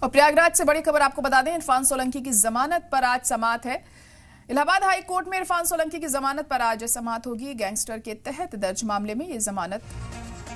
और प्रयागराज से बड़ी खबर आपको बता दें, इरफान सोलंकी की जमानत पर आज समाअत है। इलाहाबाद हाई कोर्ट में इरफान सोलंकी की जमानत पर आज समाअत होगी। गैंगस्टर के तहत दर्ज मामले में ये जमानत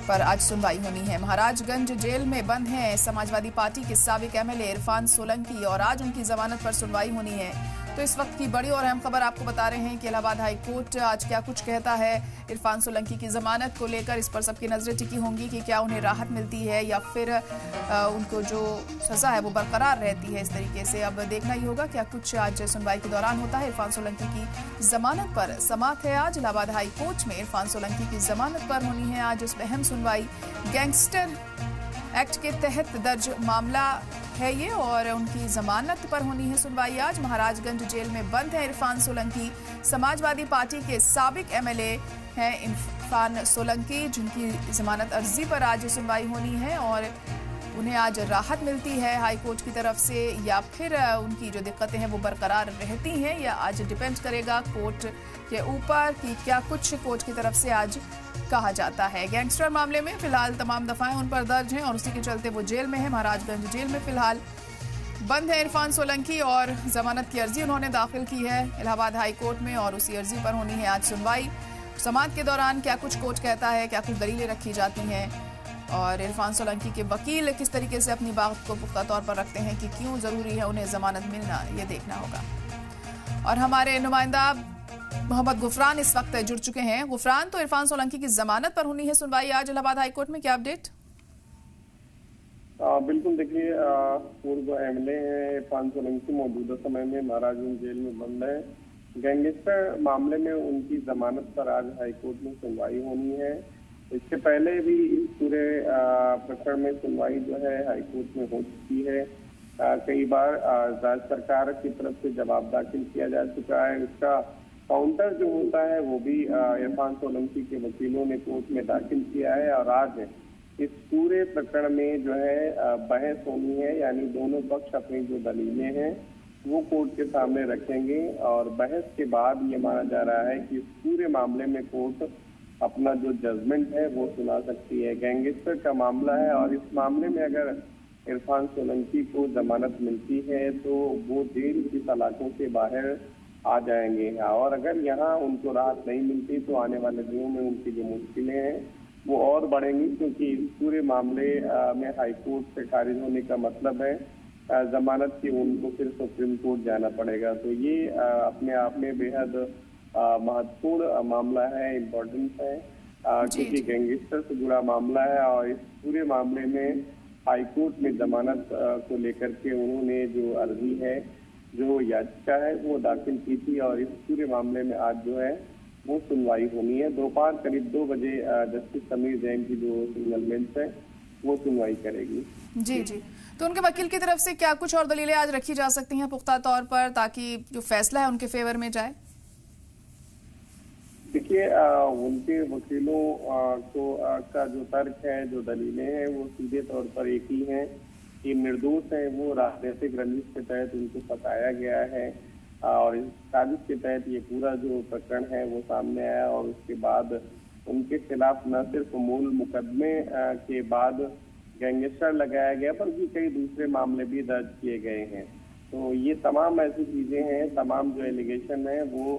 पर आज सुनवाई होनी है। महाराजगंज जेल में बंद हैं समाजवादी पार्टी के साबिक एमएलए इरफान सोलंकी और आज उनकी जमानत पर सुनवाई होनी है। तो इस वक्त की बड़ी और अहम खबर आपको बता रहे हैं कि इलाहाबाद हाई कोर्ट आज क्या कुछ कहता है इरफान सोलंकी की जमानत को लेकर। इस पर सबकी नजरें टिकी होंगी कि क्या उन्हें राहत मिलती है या फिर उनको जो सजा है वो बरकरार रहती है। इस तरीके से अब देखना ही होगा क्या कुछ आज सुनवाई के दौरान होता है। इरफान सोलंकी की जमानत पर समाअत है आज इलाहाबाद हाई कोर्ट में। इरफान सोलंकी की जमानत पर होनी है आज इस अहम सुनवाई। गैंगस्टर एक्ट के तहत दर्ज मामला है ये और उनकी जमानत पर होनी है सुनवाई आज। महाराजगंज जेल में बंद है इरफान सोलंकी। समाजवादी पार्टी के साबिक एमएलए हैं इरफान सोलंकी, जिनकी जमानत अर्जी पर आज सुनवाई होनी है और उन्हें आज राहत मिलती है हाई कोर्ट की तरफ से या फिर उनकी जो दिक्कतें हैं वो बरकरार रहती हैं। या आज डिपेंड करेगा कोर्ट के ऊपर कि क्या कुछ कोर्ट की तरफ से आज कहा जाता है। गैंगस्टर मामले में फिलहाल तमाम दफाएं उन पर दर्ज हैं और उसी के चलते वो जेल में है। महाराजगंज जेल में फिलहाल बंद है इरफान सोलंकी और जमानत की अर्जी उन्होंने दाखिल की है इलाहाबाद हाई कोर्ट में और उसी अर्जी पर होनी है आज सुनवाई। समाअत के दौरान क्या कुछ कोर्ट कहता है, क्या कुछ दलीलें रखी जाती हैं और इरफान सोलंकी के वकील किस तरीके से अपनी बात को पुख्ता तौर पर रखते हैं कि क्यों जरूरी है उन्हें जमानत मिलना, ये देखना होगा। और हमारे नुमाइंदा मोहम्मद गुफरान इस वक्त जुड़ चुके हैं। गुफरान, तो इरफान सोलंकी की जमानत पर होनी है सुनवाई आज इलाहाबाद हाई कोर्ट में, क्या अपडेट? बिल्कुल, देखिए पूर्व एमएलए हैं इरफान सोलंकी मौजूदा समय में महाराजगंज जेल में बंद है। गैंगस्टर मामले में उनकी जमानत पर आज हाई कोर्ट में सुनवाई होनी है। इससे पहले भी इस पूरे प्रकरण में सुनवाई जो है हाई कोर्ट में हो चुकी है। कई बार राज्य सरकार की तरफ से जवाब दाखिल किया जा चुका है। इसका काउंटर जो होता है वो भी इरफान सोलंकी के वकीलों ने कोर्ट में दाखिल किया है और आज इस पूरे प्रकरण में जो है बहस होनी है। यानी दोनों पक्ष अपनी जो दलीलें हैं वो कोर्ट के सामने रखेंगे और बहस के बाद ये माना जा रहा है कि इस पूरे मामले में कोर्ट अपना जो जजमेंट है वो सुना सकती है। गैंगस्टर का मामला है और इस मामले में अगर इरफान सोलंकी को जमानत मिलती है तो वो जेल की सलाखों से बाहर आ जाएंगे और अगर यहाँ उनको राहत नहीं मिलती तो आने वाले दिनों में उनकी जो मुश्किलें हैं वो और बढ़ेंगी, क्योंकि इस पूरे मामले में हाई कोर्ट से खारिज होने का मतलब है जमानत की उनको फिर सुप्रीम कोर्ट जाना पड़ेगा। तो ये अपने आप में बेहद महत्वपूर्ण मामला है, इम्पोर्टेंट है, क्योंकि गैंगस्टर से जुड़ा मामला है और इस पूरे मामले में हाई कोर्ट में जमानत को लेकर के उन्होंने जो अर्जी है, जो याचिका है वो दाखिल की थी और इस पूरे मामले में आज जो है वो सुनवाई होनी है। दोपहर करीब 2 बजे जस्टिस समीर जैन की जो सिंगल बेंच है वो सुनवाई करेगी। जी जी, तो उनके वकील की तरफ से क्या कुछ और दलीलें आज रखी जा सकती हैं पुख्ता तौर पर ताकि जो फैसला है उनके फेवर में जाए? देखिए उनके वकीलों का जो तर्क है, जो दलीलें हैं वो सीधे तौर पर एक ही है कि निर्दोष है, वो राजनीतिक रंजिश के तहत उनको फंसाया गया है और इस साजिश के तहत ये पूरा जो प्रकरण है वो सामने आया और उसके बाद उनके खिलाफ न सिर्फ मूल मुकदमे के बाद गैंगस्टर लगाया गया बल्कि कई दूसरे मामले भी दर्ज किए गए हैं। तो ये तमाम ऐसी चीजें हैं, तमाम जो एलिगेशन है वो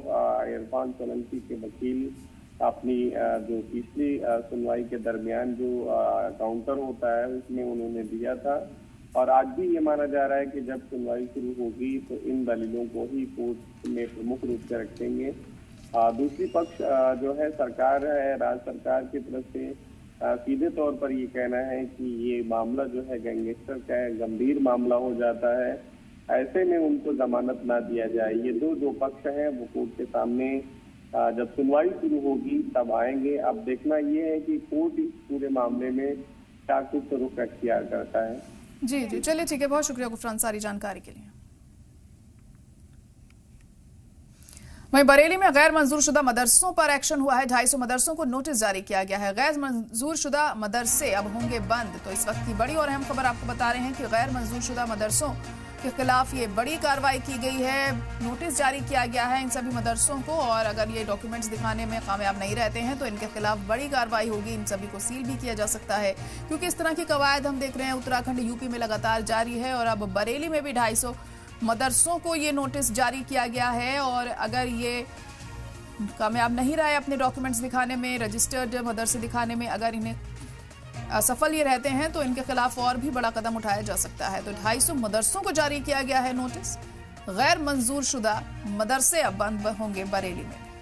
इरफान सोलंकी के वकील अपनी जो पिछली सुनवाई के दरमियान जो काउंटर होता है उसमें उन्होंने दिया था और आज भी ये माना जा रहा है कि जब सुनवाई शुरू होगी तो इन दलीलों को ही कोर्ट में प्रमुख रूप से रखेंगे। दूसरी पक्ष जो है सरकार है, राज्य सरकार की तरफ से सीधे तौर पर ये कहना है कि ये मामला जो है गैंगस्टर का है, गंभीर मामला हो जाता है, ऐसे में उनको जमानत ना दिया जाए। ये दो पक्ष हैं वो कोर्ट के सामने जब सुनवाई शुरू होगी तब आएंगे। अब देखना ये है कि कोर्ट इस पूरे मामले में क्या कुछ रुख अख्तियार करता है। जी जी, चलिए ठीक है, बहुत शुक्रिया गुफरान सारी जानकारी के लिए। वहीं बरेली में गैर मंजूर शुदा मदरसों पर एक्शन हुआ है। 250 मदरसों को नोटिस जारी किया गया है। गैर मंजूर शुदा मदरसे अब होंगे बंद। तो इस वक्त की बड़ी और अहम खबर आपको बता रहे हैं कि गैर मंजूर शुदा मदरसों के खिलाफ ये बड़ी कार्रवाई की गई है। नोटिस जारी किया गया है इन सभी मदरसों को, और अगर ये डॉक्यूमेंट्स दिखाने में कामयाब नहीं रहते हैं तो इनके खिलाफ बड़ी कार्रवाई होगी। इन सभी को सील भी किया जा सकता है, क्योंकि इस तरह की कवायद हम देख रहे हैं उत्तराखंड, यूपी में लगातार जारी है। और अब बरेली में भी 250 मदरसों को ये नोटिस जारी किया गया है, और अगर ये कामयाब नहीं रहे अपने डॉक्यूमेंट्स दिखाने में, रजिस्टर्ड मदरसे दिखाने में, अगर इन्हें असफल ये रहते हैं तो इनके खिलाफ और भी बड़ा कदम उठाया जा सकता है। तो 250 मदरसों को जारी किया गया है नोटिस। गैर मंजूर शुदा मदरसे अब बंद होंगे बरेली में।